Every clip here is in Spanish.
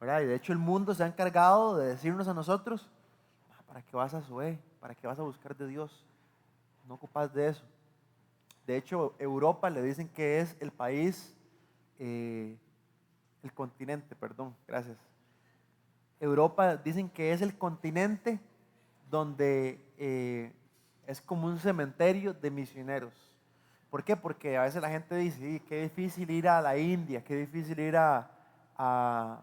¿verdad? Y de hecho el mundo se ha encargado de decirnos a nosotros, ¿para qué vas a Zoé? ¿Para qué vas a buscar de Dios? No ocupas de eso. De hecho, Europa le dicen que es el país, el continente, perdón, gracias. Europa dicen que es el continente donde es como un cementerio de misioneros. ¿Por qué? Porque a veces la gente dice, sí, qué difícil ir a la India, qué difícil ir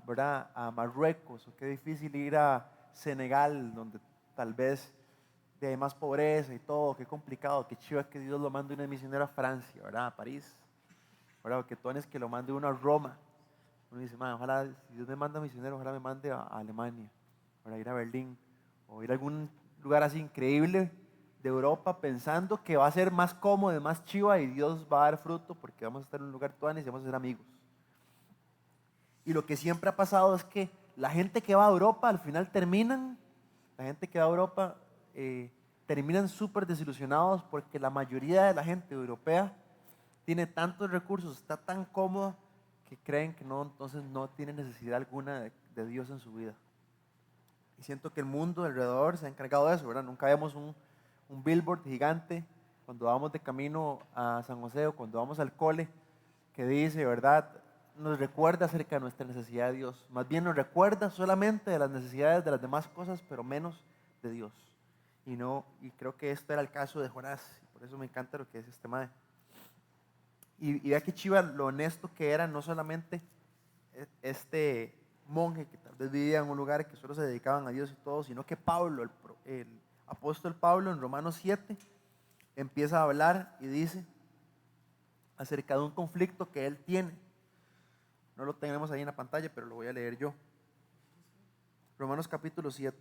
¿verdad? A Marruecos, o qué difícil ir a Senegal, donde tal vez hay más pobreza y todo, qué complicado, qué chiva que Dios lo mande una misionera a Francia, ¿verdad? A París, ¿verdad? O que tú que lo mande uno a Roma. Uno dice, ojalá, si Dios me manda misionero, ojalá me mande a Alemania, para ir a Berlín, o ir a algún lugar así increíble de Europa, pensando que va a ser más cómodo, más chiva, y Dios va a dar fruto, porque vamos a estar en un lugar tuanis y vamos a ser amigos. Y lo que siempre ha pasado es que la gente que va a Europa, al final la gente que va a Europa, terminan súper desilusionados, porque la mayoría de la gente europea tiene tantos recursos, está tan cómoda, que creen que no, entonces no tiene necesidad alguna de Dios en su vida. Y siento que el mundo alrededor se ha encargado de eso, ¿verdad? Nunca vemos un billboard gigante cuando vamos de camino a San José o cuando vamos al cole que dice, ¿verdad? Nos recuerda acerca de nuestra necesidad de Dios. Más bien nos recuerda solamente de las necesidades de las demás cosas, pero menos de Dios. Y creo que este era el caso de Jonás, y por eso me encanta lo que dice este mae. Y vea qué chiva lo honesto que era, no solamente este monje que tal vez vivía en un lugar que solo se dedicaban a Dios y todo, sino que Pablo, el apóstol Pablo, en Romanos 7, empieza a hablar y dice acerca de un conflicto que él tiene. No lo tenemos ahí en la pantalla, pero lo voy a leer yo. Romanos capítulo 7.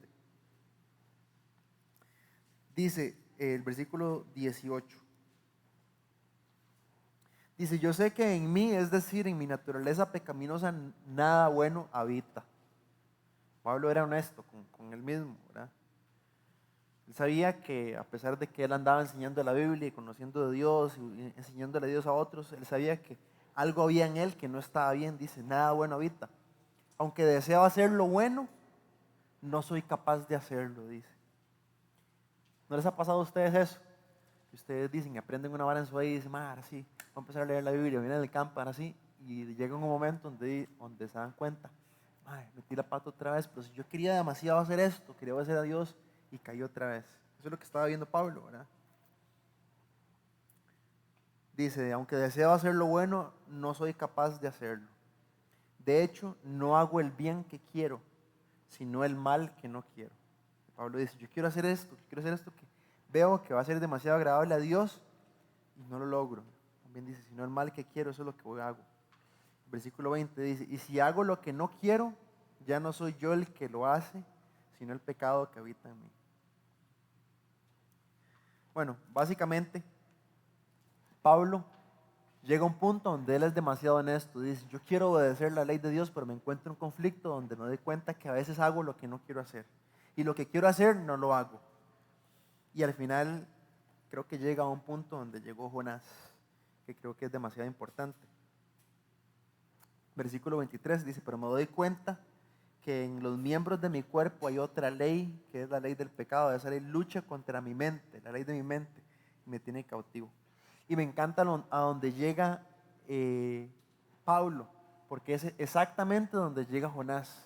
Dice el versículo 18. Dice, yo sé que en mí, es decir, en mi naturaleza pecaminosa, nada bueno habita. Pablo era honesto con él mismo, ¿verdad? Él sabía que a pesar de que él andaba enseñando la Biblia y conociendo de Dios y enseñándole a Dios a otros, él sabía que algo había en él que no estaba bien. Dice, nada bueno habita. Aunque deseo hacer lo bueno, no soy capaz de hacerlo, dice. ¿No les ha pasado a ustedes eso? Que ustedes dicen, aprenden una vara en su vida y dicen, ahora sí, voy a empezar a leer la Biblia, vienen del campo, ahora sí, y llega un momento donde se dan cuenta, metí la pata otra vez, pero si yo quería demasiado hacer esto, quería obedecer a Dios, y cayó otra vez. Eso es lo que estaba viendo Pablo, ¿verdad? Dice, aunque deseo hacer lo bueno, no soy capaz de hacerlo. De hecho, no hago el bien que quiero, sino el mal que no quiero. Pablo dice, yo quiero hacer esto, que veo que va a ser demasiado agradable a Dios y no lo logro. También dice, sino el mal que quiero, eso es lo que hago. Versículo 20 dice, y si hago lo que no quiero, ya no soy yo el que lo hace, sino el pecado que habita en mí. Bueno, básicamente, Pablo llega a un punto donde él es demasiado honesto. Dice, yo quiero obedecer la ley de Dios, pero me encuentro en un conflicto donde me doy cuenta que a veces hago lo que no quiero hacer. Y lo que quiero hacer, no lo hago. Y al final, creo que llega a un punto donde llegó Jonás, que creo que es demasiado importante. Versículo 23 dice, pero me doy cuenta que en los miembros de mi cuerpo hay otra ley, que es la ley del pecado. Esa ley lucha contra mi mente, la ley de mi mente, y me tiene cautivo. Y me encanta a donde llega Pablo, porque es exactamente donde llega Jonás.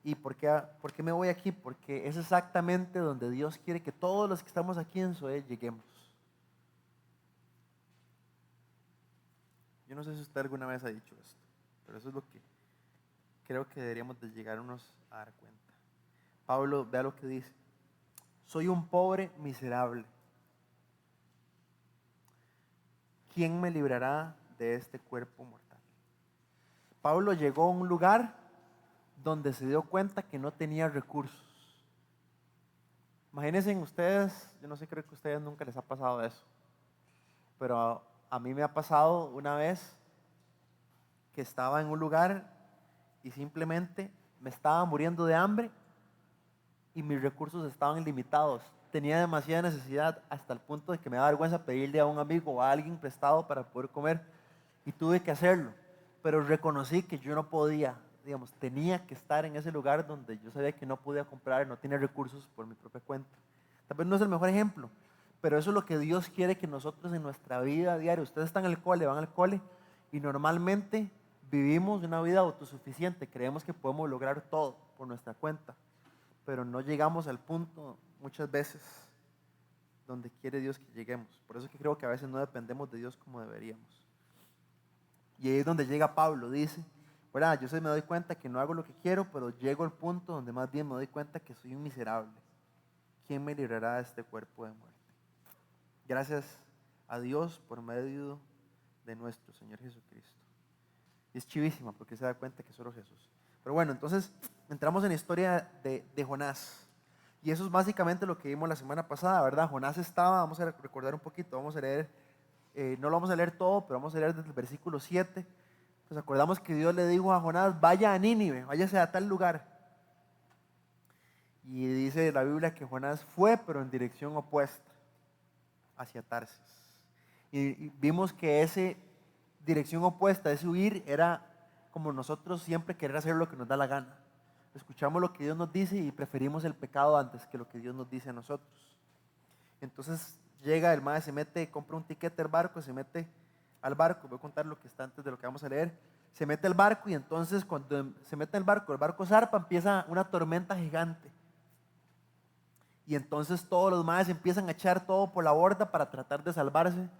¿Y por qué me voy aquí? Porque es exactamente donde Dios quiere que todos los que estamos aquí en Zoé lleguemos. Yo no sé si usted alguna vez ha dicho esto, pero eso es lo que creo que deberíamos de llegarnos a dar cuenta. Pablo, vea lo que dice. Soy un pobre miserable. ¿Quién me librará de este cuerpo mortal? Pablo llegó a un lugar donde se dio cuenta que no tenía recursos. Imagínense ustedes, yo no sé, creo que a ustedes nunca les ha pasado eso, pero a mí me ha pasado una vez que estaba en un lugar y simplemente me estaba muriendo de hambre y mis recursos estaban limitados. Tenía demasiada necesidad hasta el punto de que me da vergüenza pedirle a un amigo o a alguien prestado para poder comer, y tuve que hacerlo, pero reconocí que yo no podía digamos, tenía que estar en ese lugar donde yo sabía que no podía comprar, no tenía recursos por mi propia cuenta. Tal vez no es el mejor ejemplo, pero eso es lo que Dios quiere que nosotros en nuestra vida diaria, ustedes están en el cole, van al cole y normalmente vivimos una vida autosuficiente, creemos que podemos lograr todo por nuestra cuenta, pero no llegamos al punto muchas veces donde quiere Dios que lleguemos. Por eso es que creo que a veces no dependemos de Dios como deberíamos. Y ahí es donde llega Pablo, dice, ¿verdad? Yo me doy cuenta que no hago lo que quiero, pero llego al punto donde más bien me doy cuenta que soy un miserable. ¿Quién me librará de este cuerpo de muerte? Gracias a Dios por medio de nuestro Señor Jesucristo. Y es chivísima porque se da cuenta que solo Jesús. Pero bueno, entonces entramos en la historia de Jonás. Y eso es básicamente lo que vimos la semana pasada, ¿verdad? Jonás estaba, vamos a recordar un poquito, vamos a leer, no lo vamos a leer todo, pero vamos a leer desde el versículo 7. Nos acordamos que Dios le dijo a Jonás, vaya a Nínive, váyase a tal lugar. Y dice la Biblia que Jonás fue, pero en dirección opuesta, hacia Tarsis. Y vimos que esa dirección opuesta, ese huir, era como nosotros siempre querer hacer lo que nos da la gana. Escuchamos lo que Dios nos dice y preferimos el pecado antes que lo que Dios nos dice a nosotros. Entonces llega el maestro, se mete, compra un tiquete del barco, se mete al barco. Voy a contar lo que está antes de lo que vamos a leer. Se mete al barco y entonces cuando se mete el barco zarpa, empieza una tormenta gigante. Y entonces todos los maes empiezan a echar todo por la borda para tratar de salvarse.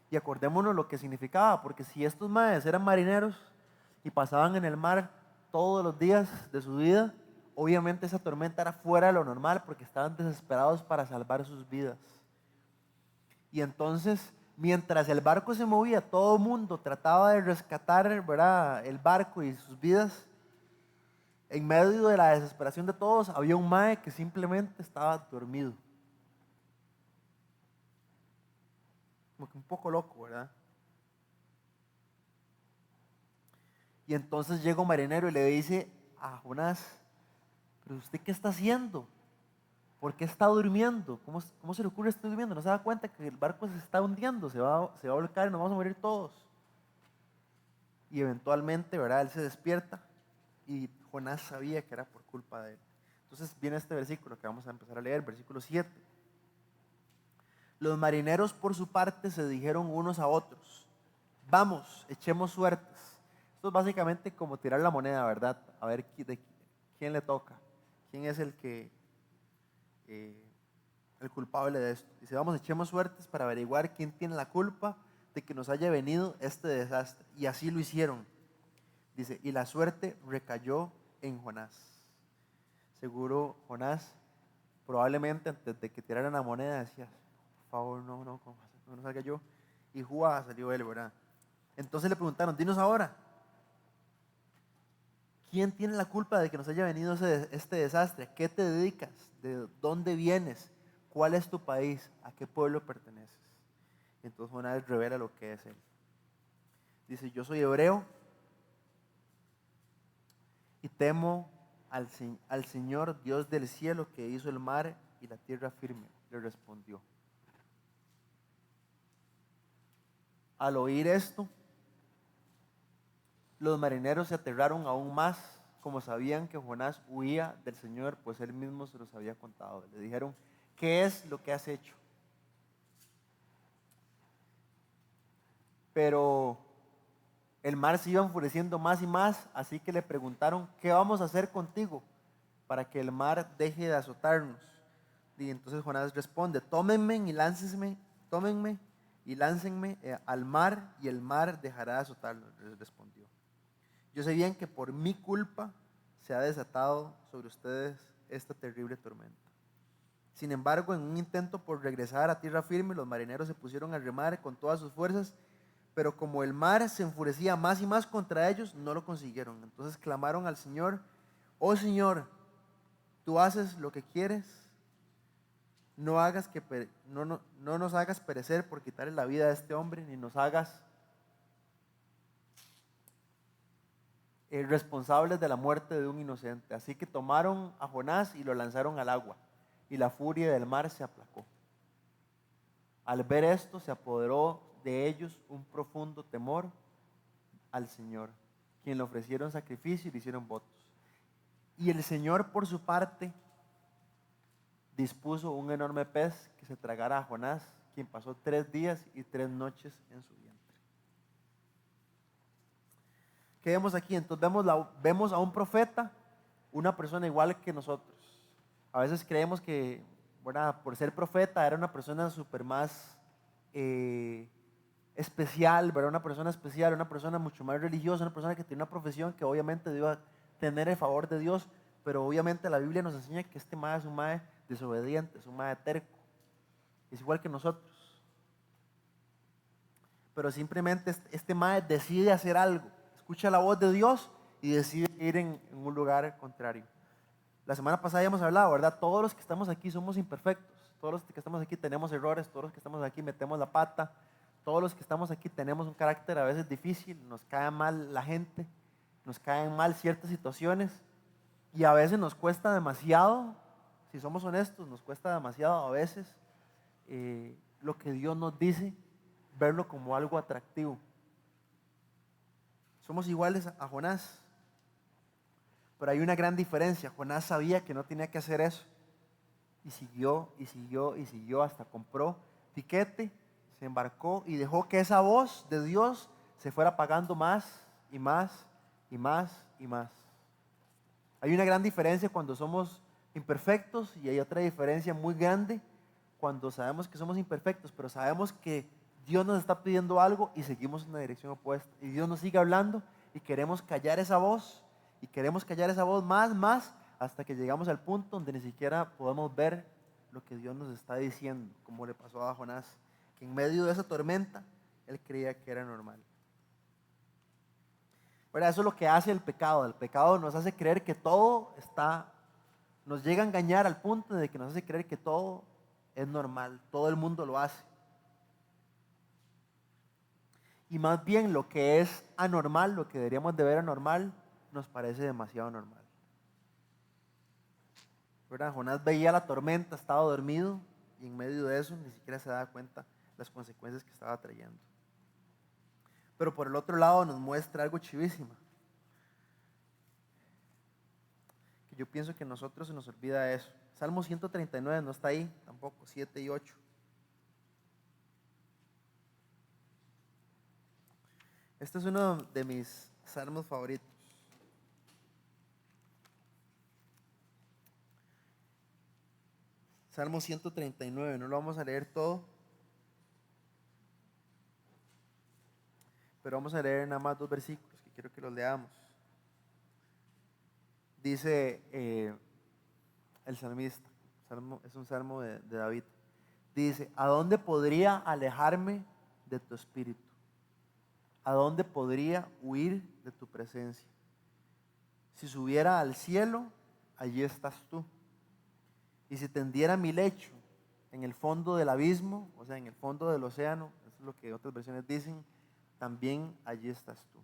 Y acordémonos lo que significaba, porque si estos maes eran marineros y pasaban en el mar todos los días de su vida, obviamente esa tormenta era fuera de lo normal porque estaban desesperados para salvar sus vidas. Y entonces, mientras el barco se movía, todo el mundo trataba de rescatar, ¿verdad?, el barco y sus vidas. En medio de la desesperación de todos, había un mae que simplemente estaba dormido. Como que un poco loco, ¿verdad? Y entonces llega un marinero y le dice a Jonás, ¿pero usted qué está haciendo? ¿Por qué está durmiendo? ¿Cómo se le ocurre estar durmiendo? ¿No se da cuenta que el barco se está hundiendo? Se va a volcar y nos vamos a morir todos. Y eventualmente, ¿verdad?, él se despierta y Jonás sabía que era por culpa de él. Entonces viene este versículo que vamos a empezar a leer, versículo 7. Los marineros por su parte se dijeron unos a otros, vamos, echemos suertes. Esto es básicamente como tirar la moneda, ¿verdad? A ver de quién le toca, quién es el culpable de esto. Dice, vamos, echemos suertes para averiguar quién tiene la culpa de que nos haya venido este desastre. Y así lo hicieron. Dice, y la suerte recayó en Jonás. Seguro Jonás, probablemente antes de que tiraran la moneda, decía, por favor, no salga yo. Y jugaba, salió él, ¿verdad? Entonces le preguntaron, dinos ahora, ¿quién tiene la culpa de que nos haya venido este desastre? ¿A qué te dedicas? ¿De dónde vienes? ¿Cuál es tu país? ¿A qué pueblo perteneces? Y entonces Jonás revela lo que es él. Dice, yo soy hebreo y temo al Señor Dios del cielo que hizo el mar y la tierra firme. Le respondió. Al oír esto, los marineros se aterraron aún más, como sabían que Jonás huía del Señor, pues él mismo se los había contado. Le dijeron, ¿qué es lo que has hecho? Pero el mar se iba enfureciendo más y más, así que le preguntaron, ¿qué vamos a hacer contigo para que el mar deje de azotarnos? Y entonces Jonás responde, tómenme y láncenme al mar y el mar dejará de azotarlos, les respondió. Yo sé bien que por mi culpa se ha desatado sobre ustedes esta terrible tormenta. Sin embargo, en un intento por regresar a tierra firme, los marineros se pusieron a remar con todas sus fuerzas, pero como el mar se enfurecía más y más contra ellos, no lo consiguieron. Entonces clamaron al Señor, oh Señor, tú haces lo que quieres, no nos hagas perecer por quitarle la vida a este hombre, ni nos hagas responsables de la muerte de un inocente. Así que tomaron a Jonás y lo lanzaron al agua, y la furia del mar se aplacó. Al ver esto, se apoderó de ellos un profundo temor al Señor, quien le ofrecieron sacrificio y le hicieron votos. Y el Señor, por su parte, dispuso un enorme pez que se tragara a Jonás, quien pasó 3 días y 3 noches en su vientre. ¿Qué vemos aquí? Entonces vemos a un profeta, una persona igual que nosotros. A veces creemos que, bueno, por ser profeta era una persona súper más especial, ¿verdad? Una persona especial, una persona mucho más religiosa, una persona que tiene una profesión que obviamente debe tener el favor de Dios, pero obviamente la Biblia nos enseña que este mae es un mae desobediente, es un mae terco, es igual que nosotros. Pero simplemente este mae decide hacer algo, escucha la voz de Dios y decide ir en un lugar contrario. La semana pasada ya hemos hablado, ¿verdad? Todos los que estamos aquí somos imperfectos, todos los que estamos aquí tenemos errores, todos los que estamos aquí metemos la pata, todos los que estamos aquí tenemos un carácter a veces difícil, nos cae mal la gente, nos caen mal ciertas situaciones y a veces nos cuesta demasiado, si somos honestos, nos cuesta demasiado a veces lo que Dios nos dice, verlo como algo atractivo. Somos iguales a Jonás, pero hay una gran diferencia. Jonás sabía que no tenía que hacer eso y siguió y siguió y siguió hasta compró tiquete, se embarcó y dejó que esa voz de Dios se fuera apagando más y más y más y más. Hay una gran diferencia cuando somos imperfectos y hay otra diferencia muy grande cuando sabemos que somos imperfectos, pero sabemos que Dios nos está pidiendo algo y seguimos en la dirección opuesta. Y Dios nos sigue hablando y queremos callar esa voz y queremos callar esa voz más, hasta que llegamos al punto donde ni siquiera podemos ver lo que Dios nos está diciendo, como le pasó a Jonás, que en medio de esa tormenta él creía que era normal. Bueno, eso es lo que hace el pecado. El pecado nos hace creer que todo nos llega a engañar al punto de que nos hace creer que todo es normal, todo el mundo lo hace. Y más bien lo que es anormal, lo que deberíamos de ver anormal, nos parece demasiado normal. ¿Verdad? Jonás veía la tormenta, estaba dormido y en medio de eso ni siquiera se daba cuenta las consecuencias que estaba trayendo. Pero por el otro lado nos muestra algo chivísima. Que yo pienso que a nosotros se nos olvida eso. Salmo 139 no está ahí, tampoco, 7 y 8. Este es uno de mis salmos favoritos. Salmo 139, no lo vamos a leer todo, pero vamos a leer nada más 2 versículos que quiero que los leamos. Dice el salmista, es un salmo de David, dice: ¿a dónde podría alejarme de tu espíritu? ¿A dónde podría huir de tu presencia? Si subiera al cielo, allí estás tú. Y si tendiera mi lecho en el fondo del abismo, o sea, en el fondo del océano, eso es lo que otras versiones dicen, también allí estás tú.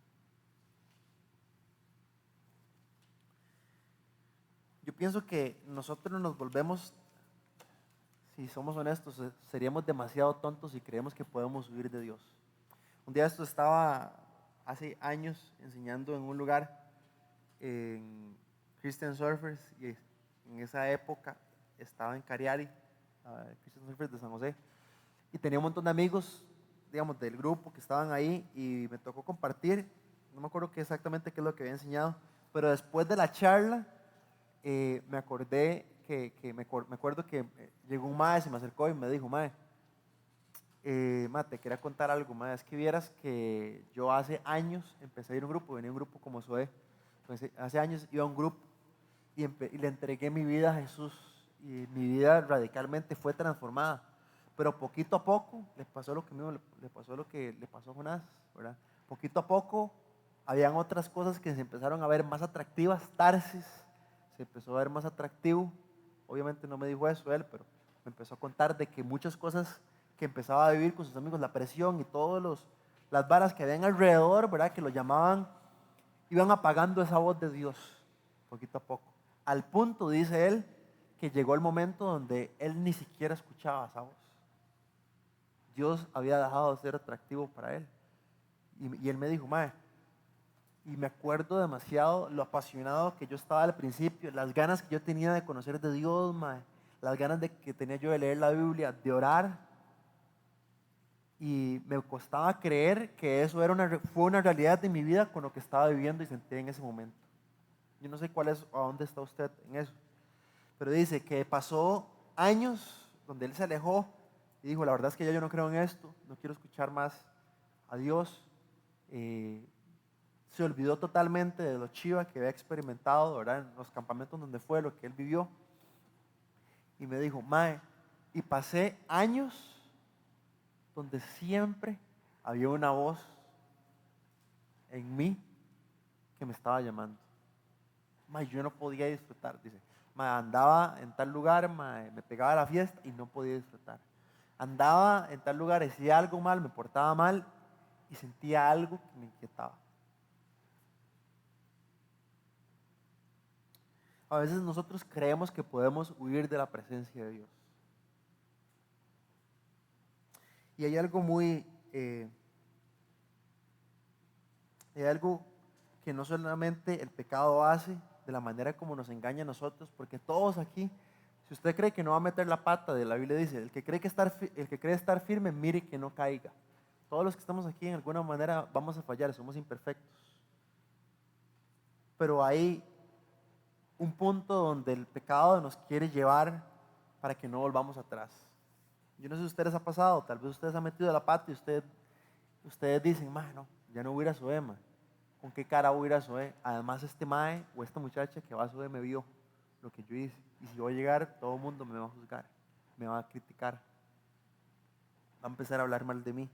Yo pienso que nosotros nos volvemos, si somos honestos, seríamos demasiado tontos si creemos que podemos huir de Dios. Un día esto estaba hace años enseñando en un lugar en Christian Surfers y en esa época estaba en Cariari, Christian Surfers de San José, y tenía un montón de amigos, digamos, del grupo que estaban ahí y me tocó compartir, no me acuerdo exactamente qué es lo que había enseñado, pero después de la charla me acordé me acuerdo que llegó un mae, se me acercó y me dijo: mae, te quería contar algo, mae, es que vieras que yo hace años empecé a ir a un grupo, venía a un grupo como SOE, pues, hace años iba a un grupo y le entregué mi vida a Jesús y mi vida radicalmente fue transformada, pero poquito a poco le pasó lo que le pasó a Jonás, ¿verdad? Poquito a poco habían otras cosas que se empezaron a ver más atractivas. Tarsis se empezó a ver más atractivo, obviamente no me dijo eso él, pero me empezó a contar de que muchas cosas que empezaba a vivir con sus amigos, la presión y todas las varas que habían alrededor, ¿verdad? Que lo llamaban, iban apagando esa voz de Dios poquito a poco. Al punto, dice él, que llegó el momento donde él ni siquiera escuchaba esa voz. Dios había dejado de ser atractivo para él. Y él me dijo: mae, Y me acuerdo demasiado lo apasionado que yo estaba al principio, las ganas que yo tenía de conocer de Dios, mae, las ganas que tenía yo de leer la Biblia, de orar. Y me costaba creer que eso era fue una realidad de mi vida con lo que estaba viviendo y sentía en ese momento. Yo no sé a dónde está usted en eso. Pero dice que pasó años donde él se alejó y dijo, la verdad es que ya yo no creo en esto, no quiero escuchar más a Dios. Se olvidó totalmente de lo chiva que había experimentado, ¿verdad? En los campamentos donde fue, lo que él vivió. Y me dijo, mae, y pasé años donde siempre había una voz en mí que me estaba llamando. Mae, yo no podía disfrutar, dice. Mae, andaba en tal lugar, mae, me pegaba a la fiesta y no podía disfrutar. Andaba en tal lugar, decía algo mal, me portaba mal y sentía algo que me inquietaba. A veces nosotros creemos que podemos huir de la presencia de Dios. Y hay algo que no solamente el pecado hace de la manera como nos engaña a nosotros, porque todos aquí, si usted cree que no va a meter la pata, de la Biblia dice, el que cree estar firme, mire que no caiga. Todos los que estamos aquí en alguna manera vamos a fallar, somos imperfectos. Pero hay un punto donde el pecado nos quiere llevar para que no volvamos atrás. Yo no sé si a ustedes ha pasado, tal vez ustedes han metido la pata y ustedes dicen, mae, no, ya no voy a ir a Zoé, mae. ¿Con qué cara voy a ir a Zoé? Además este mae o esta muchacha que va a Zoé me vio lo que yo hice. Y si yo voy a llegar, todo el mundo me va a juzgar, me va a criticar, va a empezar a hablar mal de mí.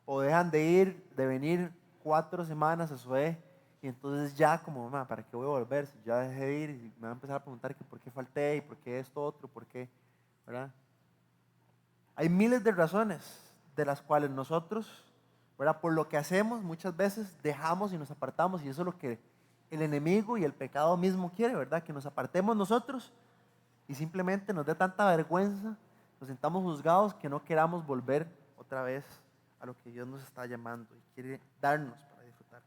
O dejan de venir 4 semanas a Zoé y entonces ya como, mamá, ¿para qué voy a volver? Si ya dejé de ir y me van a empezar a preguntar que por qué falté y por qué esto otro, por qué, ¿verdad? Hay miles de razones de las cuales nosotros, ¿verdad? Por lo que hacemos muchas veces dejamos y nos apartamos y eso es lo que el enemigo y el pecado mismo quiere, ¿verdad? Que nos apartemos nosotros y simplemente nos dé tanta vergüenza, nos sintamos juzgados que no queramos volver otra vez a lo que Dios nos está llamando y quiere darnos para disfrutar.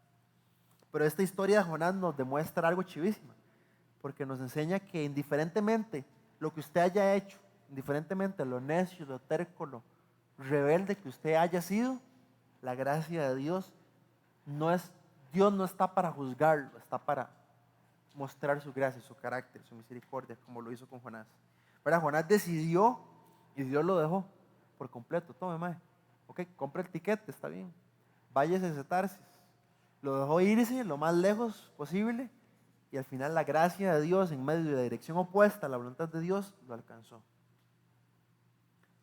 Pero esta historia de Jonás nos demuestra algo chivísima, porque nos enseña que indiferentemente lo que usted haya hecho, indiferentemente lo necio, lo terco, lo rebelde que usted haya sido, la gracia de Dios Dios no está para juzgarlo, está para mostrar su gracia, su carácter, su misericordia, como lo hizo con Jonás. Pero Jonás decidió y Dios lo dejó por completo. Tome, mae. Ok, compre el tiquete, está bien. Váyase a Tarsis. Lo dejó irse lo más lejos posible y al final la gracia de Dios en medio de la dirección opuesta a la voluntad de Dios lo alcanzó.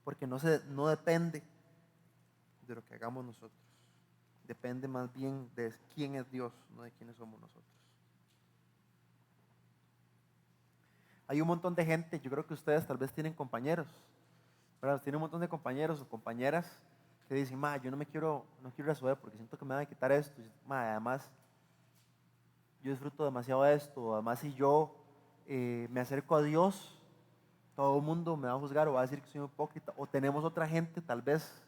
Porque no depende de lo que hagamos nosotros. Depende más bien de quién es Dios, no de quiénes somos nosotros. Hay un montón de gente, yo creo que ustedes tal vez tienen compañeros, ¿verdad? Tienen un montón de compañeros o compañeras que dicen, ma, yo no quiero ir a Zoé porque siento que me van a quitar esto. Ma, además, yo disfruto demasiado de esto. Además, si yo me acerco a Dios, todo el mundo me va a juzgar o va a decir que soy un hipócrita. O tenemos otra gente, tal vez,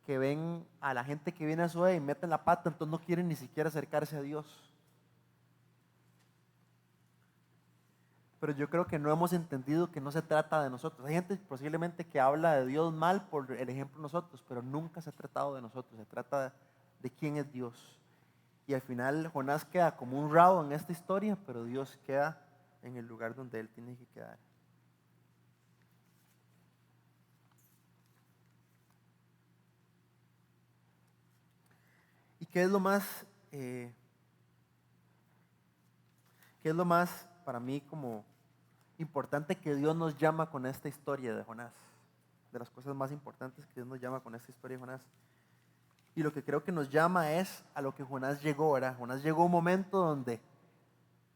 que ven a la gente que viene a Zoé y meten la pata, entonces no quieren ni siquiera acercarse a Dios. Pero yo creo que no hemos entendido que no se trata de nosotros. Hay gente posiblemente que habla de Dios mal por el ejemplo de nosotros, pero nunca se ha tratado de nosotros, se trata de quién es Dios. Y al final Jonás queda como un rabo en esta historia, pero Dios queda en el lugar donde él tiene que quedar. ¿Y qué es lo más, para mí como importante que Dios nos llama con esta historia de Jonás? De las cosas más importantes que Dios nos llama con esta historia de Jonás. Y lo que creo que nos llama es a lo que Jonás llegó, ¿verdad? Jonás llegó a un momento donde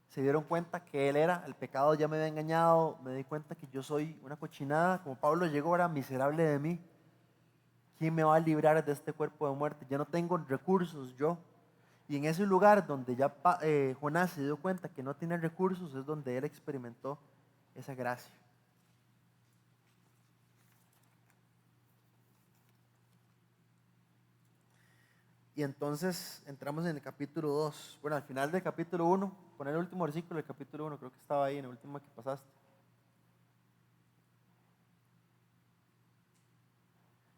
se dieron cuenta que él era, el pecado ya me había engañado, me di cuenta que yo soy una cochinada, como Pablo llegó, era miserable de mí. ¿Quién me va a librar de este cuerpo de muerte? Ya no tengo recursos yo. Y en ese lugar donde ya Jonás se dio cuenta que no tiene recursos es donde él experimentó esa gracia. Y Y entonces entramos en el capítulo 2. Bueno, al final del capítulo 1, poner el último versículo del capítulo 1, creo que estaba ahí en el último que pasaste.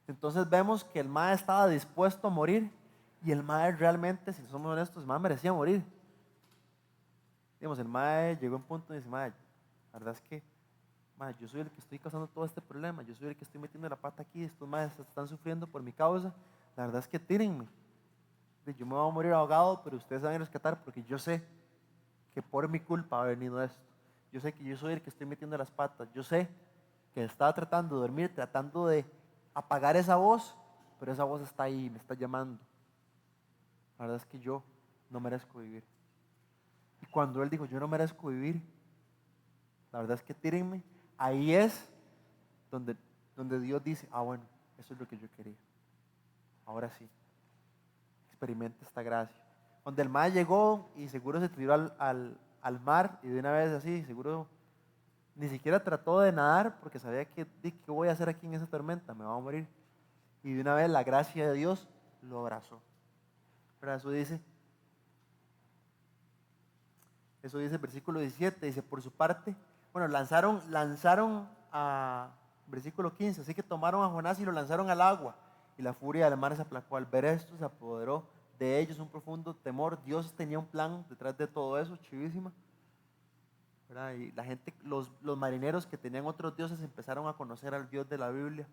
Entonces vemos que el mae estaba dispuesto a morir y el mae realmente, si somos honestos, el mae merecía morir. Digamos, el mae llegó a un punto y dice, mae, la verdad es que mae, yo soy el que estoy causando todo este problema, yo soy el que estoy metiendo la pata aquí, estos maes están sufriendo por mi causa, la verdad es que tírenme. Yo me voy a morir ahogado, pero ustedes van a rescatar porque yo sé que por mi culpa ha venido esto. Yo sé que yo soy el que estoy metiendo las patas, yo sé que estaba tratando de dormir, tratando de apagar esa voz, pero esa voz está ahí, me está llamando. La verdad es que yo no merezco vivir. Y cuando él dijo, yo no merezco vivir, la verdad es que tírenme, ahí es donde Dios dice, ah bueno, eso es lo que yo quería. Ahora sí, experimente esta gracia. Donde el mar llegó y seguro se tiró al mar y de una vez así, seguro ni siquiera trató de nadar porque sabía que, ¿qué voy a hacer aquí en esa tormenta? Me voy a morir. Y de una vez la gracia de Dios lo abrazó. Pero eso dice el versículo 17, dice, por su parte, bueno, lanzaron a, versículo 15, así que tomaron a Jonás y lo lanzaron al agua, y la furia del mar se aplacó. Al ver esto, se apoderó de ellos un profundo temor. Dios tenía un plan detrás de todo eso, chivísima, ¿verdad? Y la gente, los marineros que tenían otros dioses empezaron a conocer al Dios de la Biblia.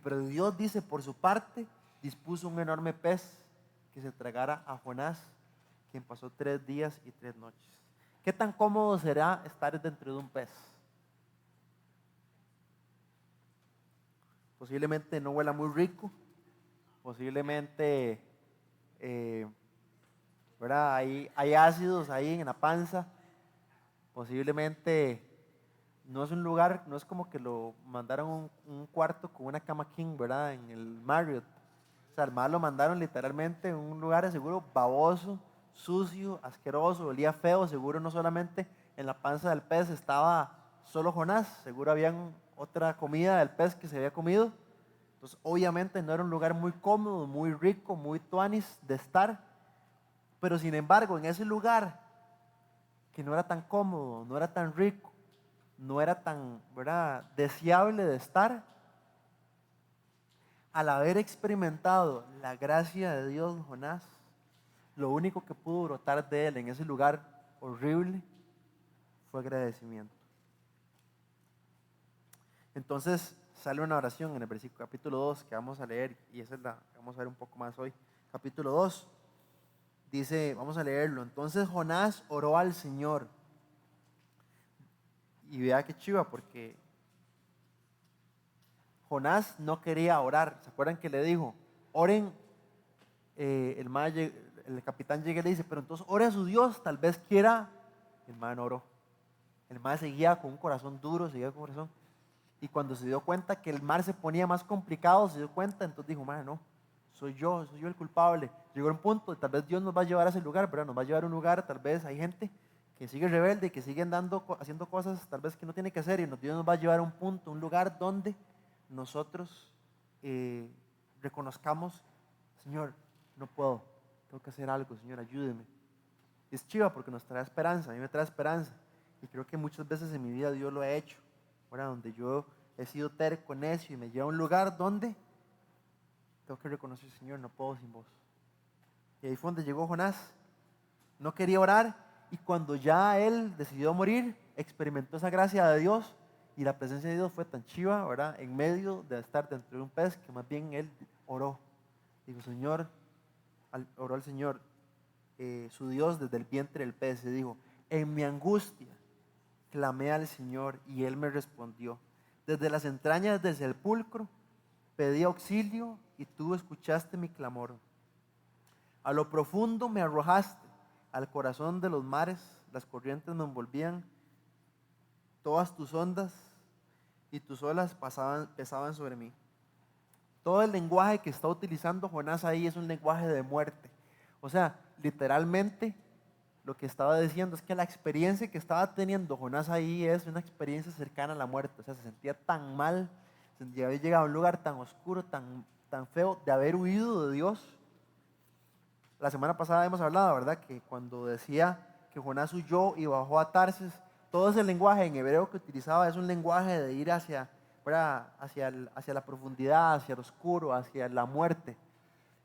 Pero Dios dice, por su parte, dispuso un enorme pez que se tragara a Jonás, quien pasó 3 días y 3 noches. ¿Qué tan cómodo será estar dentro de un pez? Posiblemente no huela muy rico, posiblemente, ¿verdad? Hay ácidos ahí en la panza, posiblemente no es un lugar, no es como que lo mandaron un cuarto con una cama king, ¿verdad? En el Marriott. O sea, al más lo mandaron literalmente en un lugar de seguro baboso, sucio, asqueroso, olía feo, seguro no solamente en la panza del pez estaba solo Jonás, seguro había otra comida del pez que se había comido. Entonces, obviamente no era un lugar muy cómodo, muy rico, muy tuanis de estar, pero sin embargo, en ese lugar que no era tan cómodo, no era tan rico, no era tan, ¿verdad?, deseable de estar, al haber experimentado la gracia de Dios, Jonás, lo único que pudo brotar de él en ese lugar horrible fue agradecimiento. Entonces sale una oración en el versículo capítulo 2 que vamos a leer, y esa es la que vamos a ver un poco más hoy. Capítulo 2 dice, vamos a leerlo. Entonces Jonás oró al Señor. Y vea qué chiva, porque Jonás no quería orar. ¿Se acuerdan que le dijo, oren? El capitán llega y le dice, pero entonces ore a su Dios, tal vez quiera. El man no oró. El man seguía con un corazón duro, seguía con un corazón. Y cuando se dio cuenta que el mar se ponía más complicado, se dio cuenta, entonces dijo, man, no, soy yo el culpable. Llegó a un punto, tal vez Dios nos va a llevar a ese lugar, pero nos va a llevar a un lugar, tal vez hay gente que sigue rebelde y que sigue haciendo cosas tal vez que no tiene que hacer, y Dios nos va a llevar a un punto, un lugar donde nosotros reconozcamos, Señor, no puedo, tengo que hacer algo, Señor, ayúdeme. Es chiva porque nos trae esperanza, a mí me trae esperanza, y creo que muchas veces en mi vida Dios lo ha hecho, ¿verdad? Donde yo he sido terco, necio, y me lleva a un lugar donde tengo que reconocer, Señor, no puedo sin vos. Y ahí fue donde llegó Jonás. No quería orar, y cuando ya él decidió morir, experimentó esa gracia de Dios, y la presencia de Dios fue tan chiva, ¿verdad? En medio de estar dentro de un pez, que más bien él oró. Dijo, Señor, oró al Señor, su Dios, desde el vientre del pez, y dijo, en mi angustia clamé al Señor y Él me respondió. Desde las entrañas del sepulcro pedí auxilio y tú escuchaste mi clamor. A lo profundo me arrojaste, al corazón de los mares, las corrientes me envolvían, todas tus ondas y tus olas pesaban sobre mí. Todo el lenguaje que está utilizando Jonás ahí es un lenguaje de muerte. O sea, literalmente lo que estaba diciendo es que la experiencia que estaba teniendo Jonás ahí es una experiencia cercana a la muerte. O sea, se sentía tan mal, de haber llegado a un lugar tan oscuro, tan feo, de haber huido de Dios. la semana pasada hemos hablado, ¿verdad? Que cuando decía que Jonás huyó y bajó a Tarsis, todo ese lenguaje en hebreo que utilizaba es un lenguaje de ir hacia, ¿verdad? Hacia la profundidad, hacia el oscuro, hacia la muerte.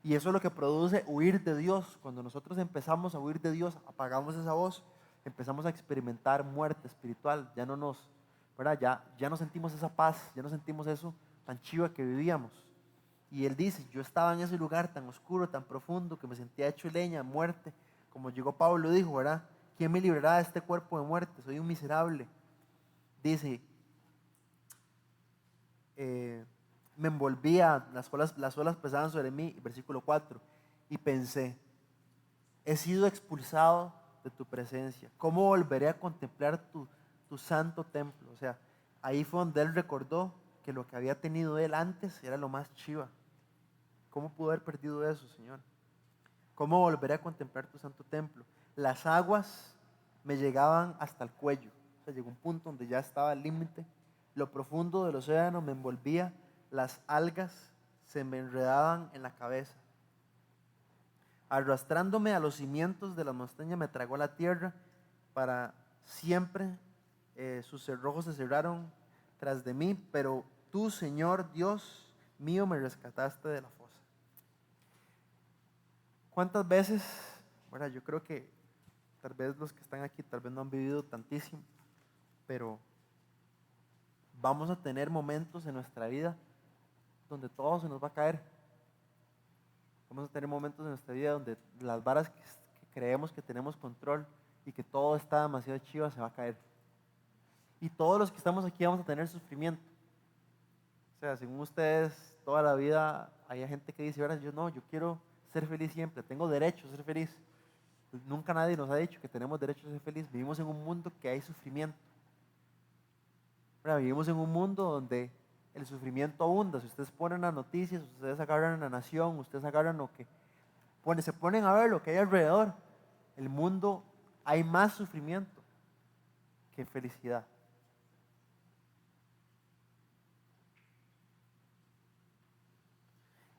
Y eso es lo que produce huir de Dios. Cuando nosotros empezamos a huir de Dios, apagamos esa voz, empezamos a experimentar muerte espiritual. Ya no nos, ¿verdad? Ya no sentimos esa paz, ya no sentimos eso tan chiva que vivíamos. Y él dice, yo estaba en ese lugar tan oscuro, tan profundo, que me sentía hecho leña, muerte. Como llegó Pablo, dijo, ¿verdad? ¿Quién me librará de este cuerpo de muerte? Soy un miserable. Dice, me envolvía, las olas pesaban sobre mí, versículo 4, y pensé, he sido expulsado de tu presencia. ¿Cómo volveré a contemplar tu santo templo? O sea, ahí fue donde él recordó que lo que había tenido él antes era lo más chiva. ¿Cómo pudo haber perdido eso, Señor? ¿Cómo volveré a contemplar tu santo templo? Las aguas me llegaban hasta el cuello. O sea, llegó un punto donde ya estaba al límite. Lo profundo del océano me envolvía. Las algas se me enredaban en la cabeza. Arrastrándome a los cimientos de la montaña me tragó la tierra. Para siempre sus cerrojos se cerraron tras de mí. Pero tú, Señor Dios mío, me rescataste de la fosa. ¿Cuántas veces? Bueno, yo creo que tal vez los que están aquí tal vez no han vivido tantísimo, pero vamos a tener momentos en nuestra vida donde todo se nos va a caer. Vamos a tener momentos en nuestra vida donde las varas que creemos que tenemos control y que todo está demasiado chiva se va a caer. Y todos los que estamos aquí vamos a tener sufrimiento. O sea, según ustedes, toda la vida hay gente que dice, ahora yo no, yo quiero ser feliz siempre, tengo derecho a ser feliz. Nunca nadie nos ha dicho que tenemos derecho a ser feliz. Vivimos en un mundo que hay sufrimiento. Vivimos en un mundo donde el sufrimiento abunda. Si ustedes ponen las noticias, ustedes agarran La Nación, ustedes agarran lo que se ponen a ver lo que hay alrededor. El mundo, hay más sufrimiento que felicidad.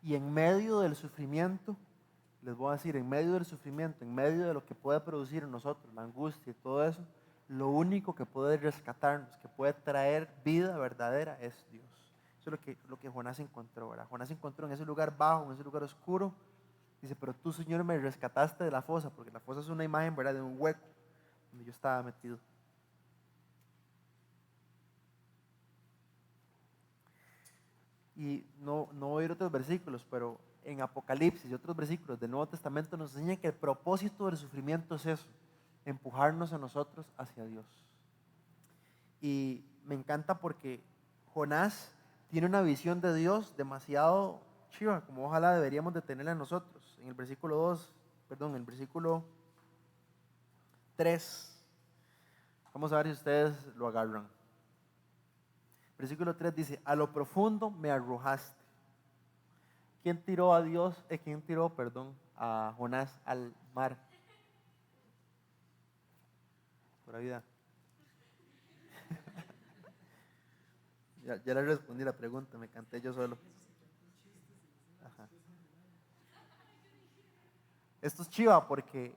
Y en medio del sufrimiento, les voy a decir, en medio del sufrimiento, en medio de lo que puede producir en nosotros, la angustia y todo eso, lo único que puede rescatarnos, que puede traer vida verdadera es Dios. Eso es lo que Jonás encontró, ¿verdad? Jonás encontró en ese lugar bajo, en ese lugar oscuro, dice, pero tú, Señor, me rescataste de la fosa, porque la fosa es una imagen, ¿verdad?, de un hueco donde yo estaba metido. Y no voy a ir a otros versículos, pero en Apocalipsis y otros versículos del Nuevo Testamento nos enseñan que el propósito del sufrimiento es eso, empujarnos a nosotros hacia Dios. Y me encanta porque Jonás tiene una visión de Dios demasiado chiva, como ojalá deberíamos de tenerla nosotros. En el versículo 3, vamos a ver si ustedes lo agarran. Versículo 3 dice, a lo profundo me arrojaste. ¿Quién tiró a Jonás al mar? Pura vida. Ya le respondí la pregunta, me canté yo solo. Ajá. Esto es chiva porque,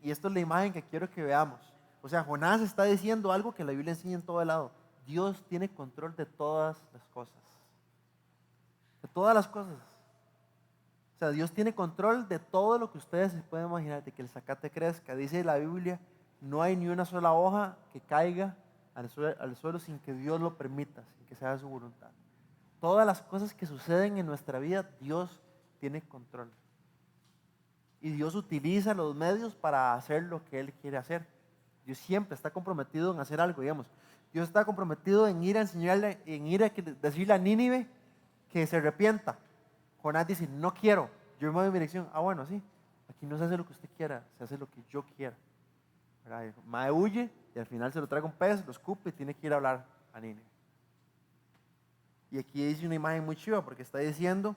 y esto es la imagen que quiero que veamos. O sea, Jonás está diciendo algo que la Biblia enseña en todo lado. Dios tiene control de todas las cosas. De todas las cosas. O sea, Dios tiene control de todo lo que ustedes se pueden imaginar, de que el zacate crezca. Dice la Biblia, no hay ni una sola hoja que caiga al suelo sin que Dios lo permita, sin que sea su voluntad. Todas las cosas que suceden en nuestra vida, Dios tiene control. Y Dios utiliza los medios para hacer lo que Él quiere hacer. Dios siempre está comprometido en hacer algo, digamos. Dios está comprometido en ir a enseñarle, decirle a Nínive que se arrepienta. Jonás dice, no quiero, yo me voy en mi dirección. Ah, bueno, sí, aquí no se hace lo que usted quiera, se hace lo que yo quiera. Mae huye y al final se lo traga un pez, lo escupe y tiene que ir a hablar a Nínive. Y aquí dice una imagen muy chiva porque está diciendo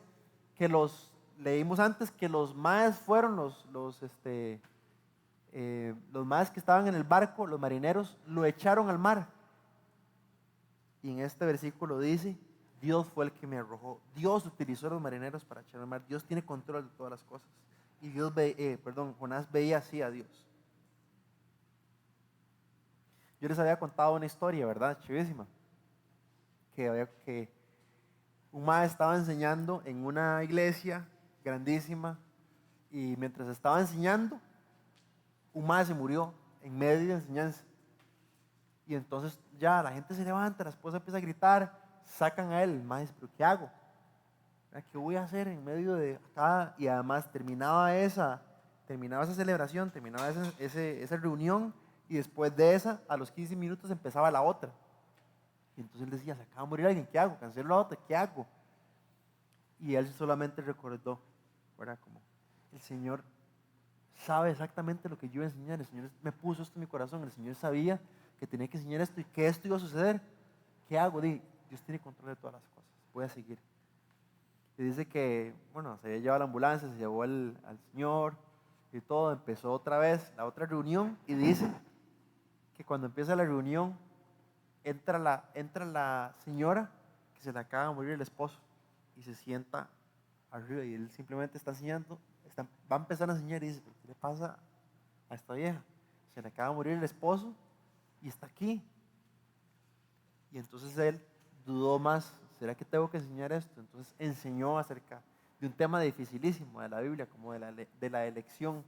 que leímos antes que los maes fueron los maes que estaban en el barco, los marineros, lo echaron al mar. Y en este versículo dice, Dios fue el que me arrojó. Dios utilizó a los marineros para echar al mar. Dios tiene control de todas las cosas. Y Jonás veía así a Dios. Yo les había contado una historia, ¿verdad? Chivísima. Que un maestro estaba enseñando en una iglesia grandísima y mientras estaba enseñando, un maestro se murió en medio de enseñanza. Y entonces ya la gente se levanta, la esposa empieza a gritar, sacan a él, el maestro, pero ¿qué hago? ¿Qué voy a hacer en medio de acá? Y además terminaba esa celebración, terminaba esa reunión y después de esa, a los 15 minutos empezaba la otra. Y entonces él decía, se acaba de morir alguien, ¿qué hago? Cancelo la otra, ¿qué hago? Y él solamente recordó, ¿verdad? Como el Señor sabe exactamente lo que yo iba a enseñar, el Señor me puso esto en mi corazón, el Señor sabía que tenía que enseñar esto y que esto iba a suceder. ¿Qué hago? Dios tiene control de todas las cosas, voy a seguir. Y dice que, bueno, se había llevado la ambulancia, se llevó al Señor y todo, empezó otra vez la otra reunión y dice que cuando empieza la reunión entra la señora que se le acaba de morir el esposo y se sienta arriba y él simplemente está enseñando, va a empezar a enseñar y dice, ¿qué le pasa a esta vieja? Se le acaba de morir el esposo y está aquí. Y entonces él dudó más, ¿será que tengo que enseñar esto? Entonces enseñó acerca de un tema dificilísimo de la Biblia, como de la elección.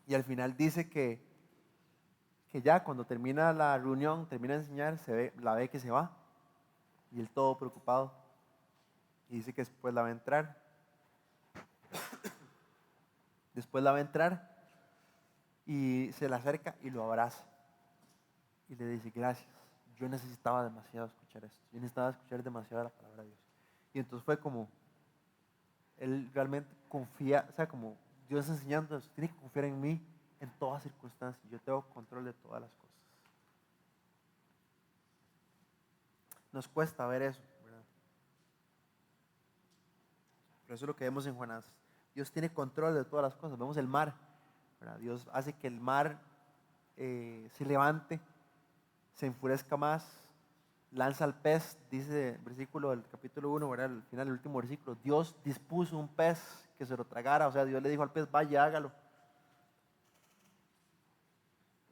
Y al final dice que ya cuando termina la reunión, termina de enseñar, la ve que se va. Y él todo preocupado. Y dice que después la va a entrar. Después la va a entrar y se le acerca y lo abraza. Y le dice, gracias. Yo necesitaba demasiado escuchar esto. Yo necesitaba escuchar demasiado la palabra de Dios. Y entonces fue como, él realmente confía, o sea, como Dios enseñando eso, tiene que confiar en mí en todas circunstancias. Yo tengo control de todas las cosas. Nos cuesta ver eso, ¿verdad? Pero eso es lo que vemos en Jonás. Dios tiene control de todas las cosas. Vemos el mar, ¿verdad? Dios hace que el mar se levante, se enfurezca más, lanza al pez, dice el versículo del capítulo 1, ¿verdad? Al final, el último versículo, Dios dispuso un pez que se lo tragara, o sea, Dios le dijo al pez, vaya, hágalo.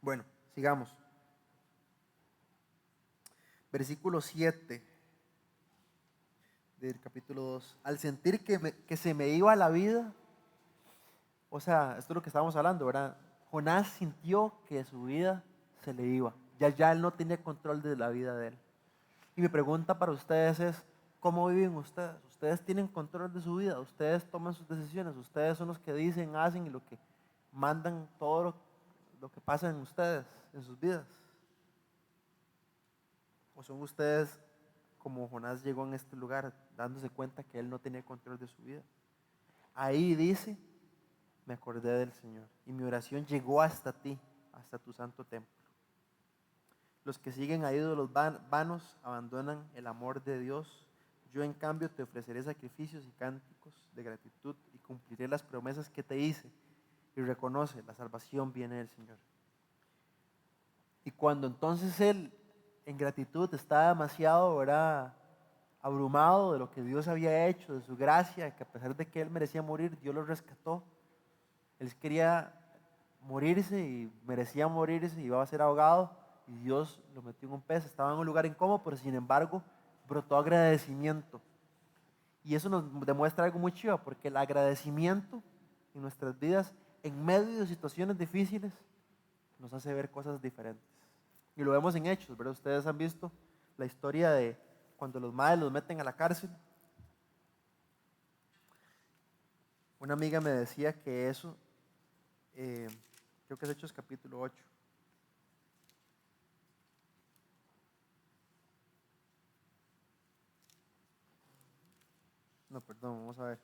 Bueno, sigamos. Versículo 7 del capítulo 2. Al sentir que se me iba la vida, o sea, esto es lo que estábamos hablando, ¿verdad? Jonás sintió que su vida se le iba. Ya él no tenía control de la vida de él. Y mi pregunta para ustedes es, ¿cómo viven ustedes? ¿Ustedes tienen control de su vida? ¿Ustedes toman sus decisiones? ¿Ustedes son los que dicen, hacen y lo que mandan todo lo que pasa en ustedes, en sus vidas? ¿O son ustedes como Jonás llegó en este lugar dándose cuenta que él no tenía control de su vida? Ahí dice, me acordé del Señor y mi oración llegó hasta ti, hasta tu santo templo. Los que siguen a ídolos vanos abandonan el amor de Dios. Yo en cambio te ofreceré sacrificios y cánticos de gratitud y cumpliré las promesas que te hice. Y reconoce, la salvación viene del Señor. Y cuando entonces él en gratitud está demasiado, ¿verdad?, abrumado de lo que Dios había hecho, de su gracia, que a pesar de que él merecía morir, Dios lo rescató. Él quería morirse y merecía morirse y iba a ser ahogado y Dios lo metió en un pez. Estaba en un lugar incómodo, pero sin embargo brotó agradecimiento. Y eso nos demuestra algo muy chido, porque el agradecimiento en nuestras vidas, en medio de situaciones difíciles, nos hace ver cosas diferentes. Y lo vemos en Hechos, ¿verdad? Ustedes han visto la historia de cuando los madres los meten a la cárcel. Una amiga me decía que eso, creo que es Hechos capítulo 8. No, perdón, vamos a ver.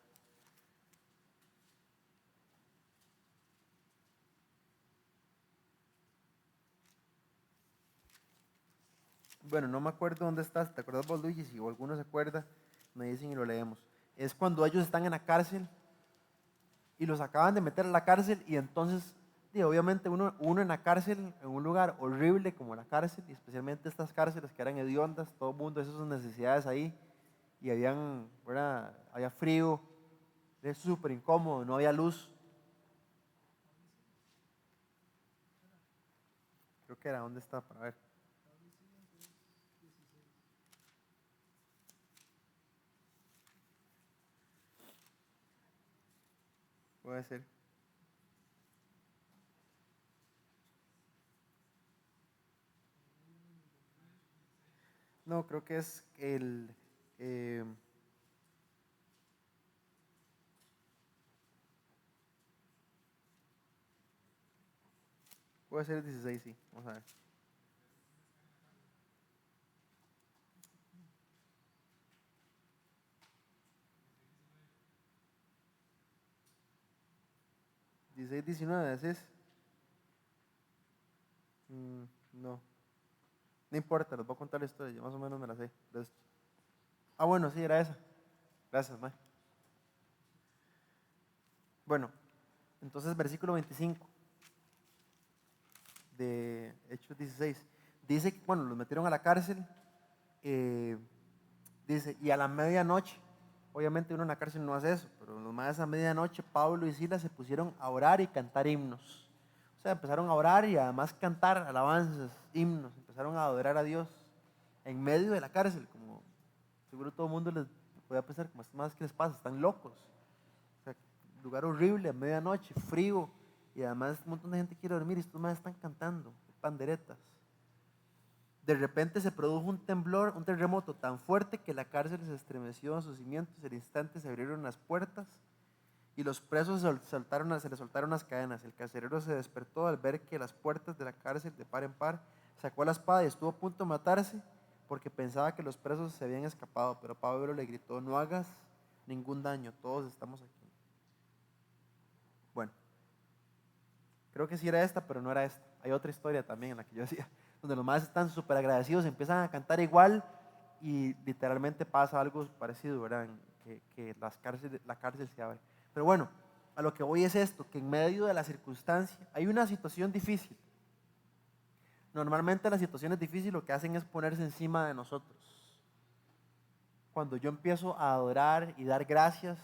Bueno, no me acuerdo dónde estás. ¿Te acuerdas vos, Luigi? Si alguno se acuerda, me dicen y lo leemos. Es cuando ellos están en la cárcel y los acaban de meter a la cárcel y entonces, obviamente uno en la cárcel, en un lugar horrible como la cárcel, y especialmente estas cárceles que eran hediondas, todo el mundo hizo sus necesidades ahí y había frío, Era súper incómodo, no había luz. Creo que era, ¿dónde está? Para ver. Puede ser. No, creo que es eh, puede ser el 16, sí. Vamos a ver. 16, 19, ¿ese es? No. No importa, les voy a contar la historia, yo más o menos me la sé. Bueno, sí, era esa. Gracias, Mae. Bueno, entonces versículo 25 de Hechos 16. Dice que, bueno, los metieron a la cárcel. eh, Dice, y a la medianoche, obviamente uno en la cárcel no hace eso, pero los más a medianoche, Pablo y Silas se pusieron a orar y cantar himnos. O sea, empezaron a orar y además cantar alabanzas, himnos, empezaron a adorar a Dios en medio de la cárcel, como seguro todo el mundo les puede pensar, como más que les pasa, están locos. O sea, lugar horrible, a medianoche, frío, y además un montón de gente quiere dormir y estos más están cantando, panderetas. De repente se produjo un temblor, un terremoto tan fuerte que la cárcel se estremeció en sus cimientos. Al instante se abrieron las puertas y los presos se les soltaron las cadenas. El carcelero se despertó al ver que las puertas de la cárcel de par en par, sacó la espada y estuvo a punto de matarse porque pensaba que los presos se habían escapado. Pero Pablo le gritó, no hagas ningún daño, todos estamos aquí. Bueno, creo que sí era esta, pero no era esta. Hay otra historia también en la que yo decía, donde los más están súper agradecidos, empiezan a cantar igual y literalmente pasa algo parecido, ¿verdad? Que la cárcel se abre. Pero bueno, a lo que voy es esto, que en medio de la circunstancia hay una situación difícil. Normalmente las situaciones difíciles lo que hacen es ponerse encima de nosotros. Cuando yo empiezo a adorar y dar gracias,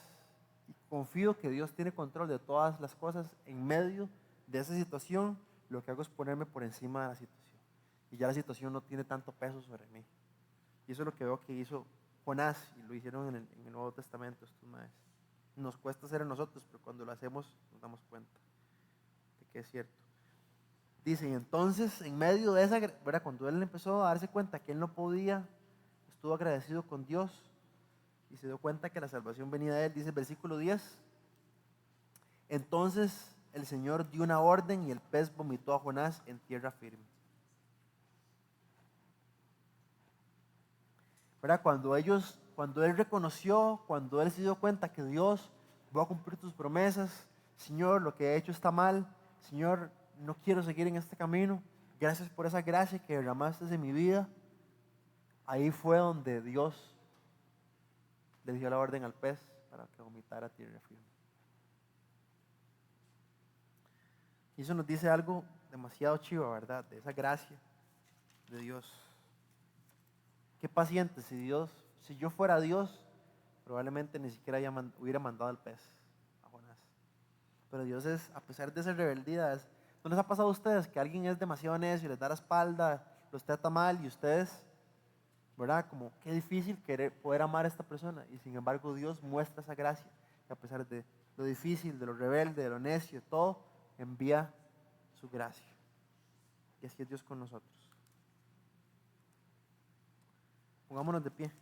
y confío que Dios tiene control de todas las cosas en medio de esa situación, lo que hago es ponerme por encima de la situación. Y ya la situación no tiene tanto peso sobre mí. Y eso es lo que veo que hizo Jonás y lo hicieron en el Nuevo Testamento estos maestros. Nos cuesta hacer a nosotros, pero cuando lo hacemos nos damos cuenta de que es cierto. Dice, y entonces en medio de esa, ¿verdad? Cuando él empezó a darse cuenta que él no podía, estuvo agradecido con Dios y se dio cuenta que la salvación venía de él. Dice el versículo 10, entonces el Señor dio una orden y el pez vomitó a Jonás en tierra firme. ¿Verdad? Cuando él reconoció, cuando él se dio cuenta que Dios va a cumplir tus promesas, Señor, lo que he hecho está mal, Señor, no quiero seguir en este camino, gracias por esa gracia que derramaste en mi vida. Ahí fue donde Dios le dio la orden al pez para que vomitara tierra firme. Y eso nos dice algo demasiado chivo, ¿verdad? De esa gracia de Dios. Qué paciente, si yo fuera Dios, probablemente ni siquiera hubiera mandado al pez a Jonás. Pero Dios es, a pesar de esa rebeldía, ¿no les ha pasado a ustedes que alguien es demasiado necio, les da la espalda, los trata mal y ustedes, ¿verdad? Como qué difícil poder amar a esta persona y sin embargo Dios muestra esa gracia, que a pesar de lo difícil, de lo rebelde, de lo necio, todo, envía su gracia. Y así es Dios con nosotros. Pongámonos de pie.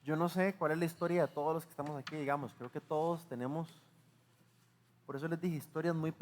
Yo no sé cuál es la historia de todos los que estamos aquí, digamos, creo que todos tenemos, por eso les dije, historias muy